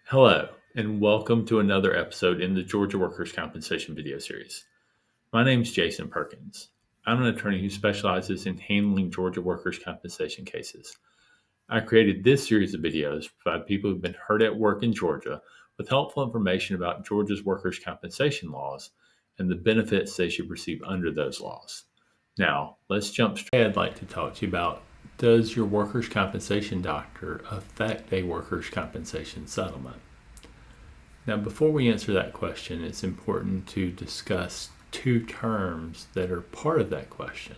Hello, and welcome to another episode in the Georgia Workers' Compensation video series. My name is Jason Perkins. I'm an attorney who specializes in handling Georgia workers' compensation cases. I created this series of videos to provide people who've been hurt at work in Georgia with helpful information about Georgia's workers' compensation laws and the benefits they should receive under those laws. Now, let's jump straight. I'd like to talk to you about, does your workers' compensation doctor affect a workers' compensation settlement? Now, before we answer that question, it's important to discuss two terms that are part of that question,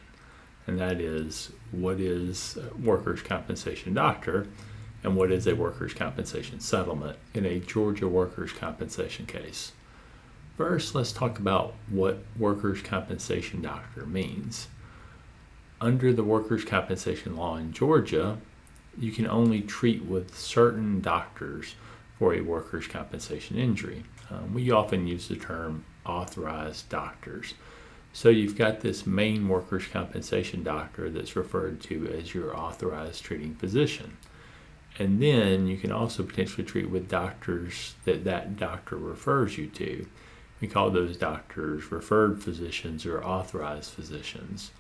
and that is, what is a workers' compensation doctor and what is a workers' compensation settlement in a Georgia workers' compensation case. First, let's talk about what workers' compensation doctor means. Under the workers' compensation law in Georgia, you can only treat with certain doctors for a workers' compensation injury. We often use the term authorized doctors. So you've got this main workers' compensation doctor that's referred to as your authorized treating physician. And then you can also potentially treat with doctors that doctor refers you to. We call those doctors referred physicians or authorized physicians.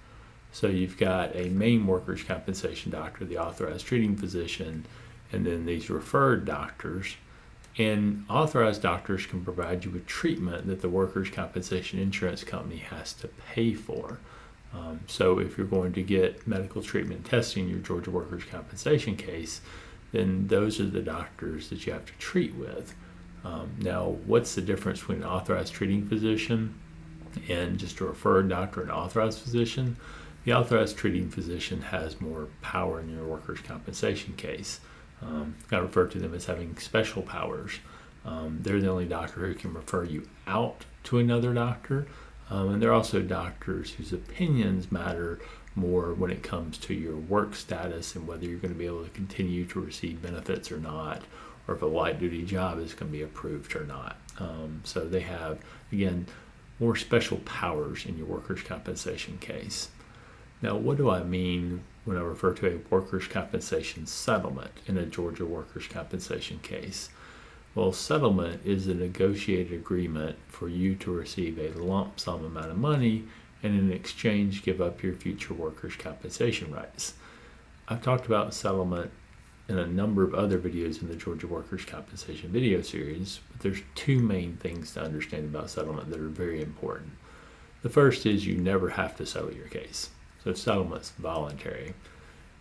So you've got a main workers' compensation doctor, the authorized treating physician, and then these referred doctors. And authorized doctors can provide you with treatment that the workers' compensation insurance company has to pay for. So if you're going to get medical treatment testing in your Georgia workers' compensation case, then those are the doctors that you have to treat with. Now, what's the difference between an authorized treating physician and just a referred doctor and an authorized physician? The authorized treating physician has more power in your workers' compensation case. I refer to them as having special powers. They're the only doctor who can refer you out to another doctor, and they're also doctors whose opinions matter more when it comes to your work status and whether you're going to be able to continue to receive benefits or not, or if a light duty job is going to be approved or not. So they have, again, more special powers in your workers' compensation case. Now, what do I mean when I refer to a workers' compensation settlement in a Georgia workers' compensation case? Well, settlement is a negotiated agreement for you to receive a lump sum amount of money and in exchange give up your future workers' compensation rights. I've talked about settlement in a number of other videos in the Georgia workers' compensation video series, but there's two main things to understand about settlement that are very important. The first is you never have to settle your case. So settlement's voluntary.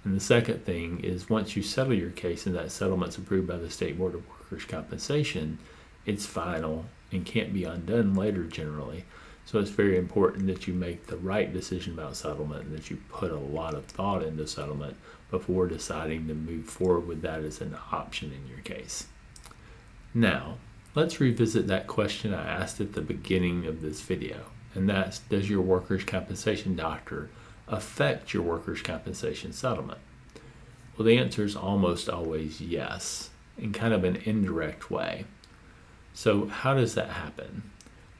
And the second thing is, once you settle your case and that settlement's approved by the State Board of Workers' Compensation, it's final and can't be undone later generally. So it's very important that you make the right decision about settlement and that you put a lot of thought into settlement before deciding to move forward with that as an option in your case. Now, let's revisit that question I asked at the beginning of this video, and that's, does your workers' compensation doctor affect your workers' compensation settlement? Well, the answer is almost always yes, in kind of an indirect way. So how does that happen?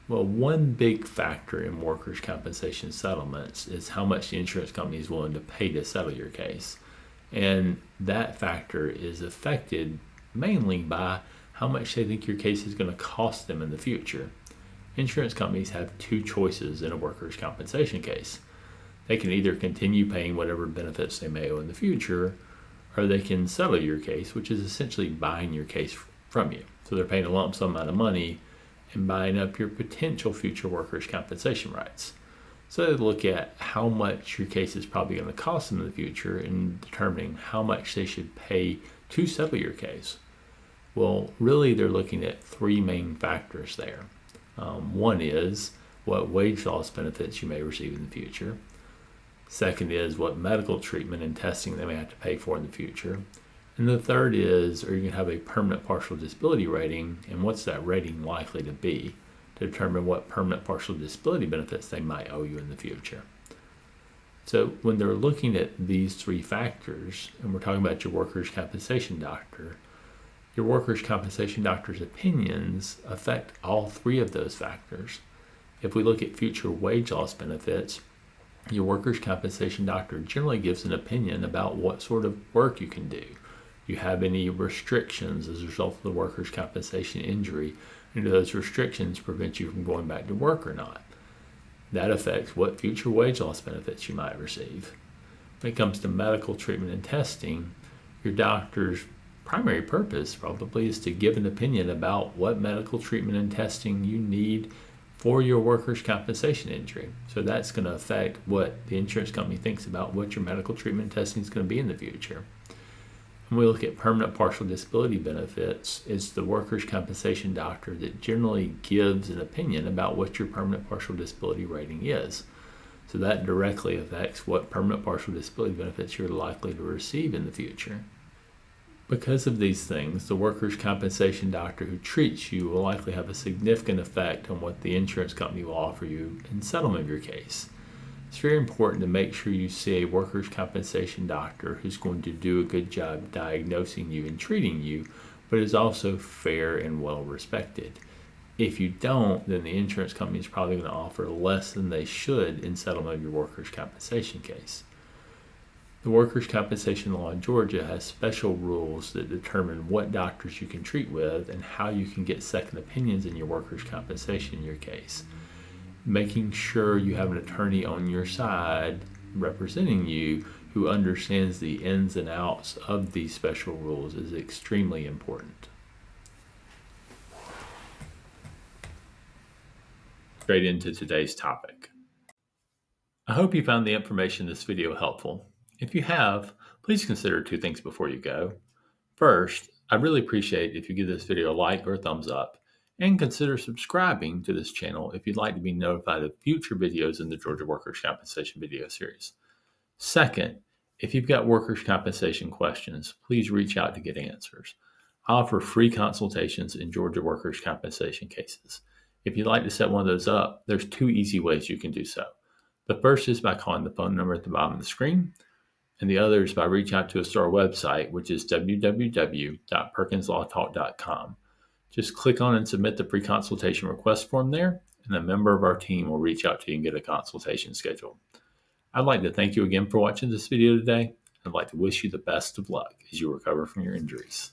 Well, one big factor in workers' compensation settlements is how much the insurance company is willing to pay to settle your case. And that factor is affected mainly by how much they think your case is going to cost them in the future. Insurance companies have two choices in a workers' compensation case. They can either continue paying whatever benefits they may owe in the future, or they can settle your case, which is essentially buying your case from you. So they're paying a lump sum amount of money and buying up your potential future workers' compensation rights. So they look at how much your case is probably going to cost them in the future and determining how much they should pay to settle your case. Well, really they're looking at three main factors there. One is what wage loss benefits you may receive in the future. Second is what medical treatment and testing they may have to pay for in the future. And the third is, are you going to have a permanent partial disability rating, and what's that rating likely to be, to determine what permanent partial disability benefits they might owe you in the future. So when they're looking at these three factors, and we're talking about your workers' compensation doctor, your workers' compensation doctor's opinions affect all three of those factors. If we look at future wage loss benefits, your workers' compensation doctor generally gives an opinion about what sort of work you can do. you have any restrictions as a result of the workers' compensation injury, and do those restrictions prevent you from going back to work or not? That affects what future wage loss benefits you might receive. When it comes to medical treatment and testing, your doctor's primary purpose probably is to give an opinion about what medical treatment and testing you need for your workers' compensation injury. So that's going to affect what the insurance company thinks about what your medical treatment and testing is going to be in the future. When we look at permanent partial disability benefits, it's the workers' compensation doctor that generally gives an opinion about what your permanent partial disability rating is. So that directly affects what permanent partial disability benefits you're likely to receive in the future. Because of these things, the workers' compensation doctor who treats you will likely have a significant effect on what the insurance company will offer you in settlement of your case. It's very important to make sure you see a workers' compensation doctor who's going to do a good job diagnosing you and treating you, but is also fair and well respected. If you don't, then the insurance company is probably going to offer less than they should in settlement of your workers' compensation case. The workers' compensation law in Georgia has special rules that determine what doctors you can treat with and how you can get second opinions in your workers' compensation in your case. Making sure you have an attorney on your side representing you who understands the ins and outs of these special rules is extremely important. Straight into today's topic. I hope you found the information in this video helpful. If you have, please consider two things before you go. First, I'd really appreciate if you give this video a like or a thumbs up, and consider subscribing to this channel if you'd like to be notified of future videos in the Georgia Workers' Compensation video series. Second, if you've got workers' compensation questions, please reach out to get answers. I offer free consultations in Georgia workers' compensation cases. If you'd like to set one of those up, there's two easy ways you can do so. The first is by calling the phone number at the bottom of the screen, and the other is by reaching out to us to our website, which is www.perkinslawtalk.com. Just click on and submit the free consultation request form there, and a member of our team will reach out to you and get a consultation scheduled. I'd like to thank you again for watching this video today. I'd like to wish you the best of luck as you recover from your injuries.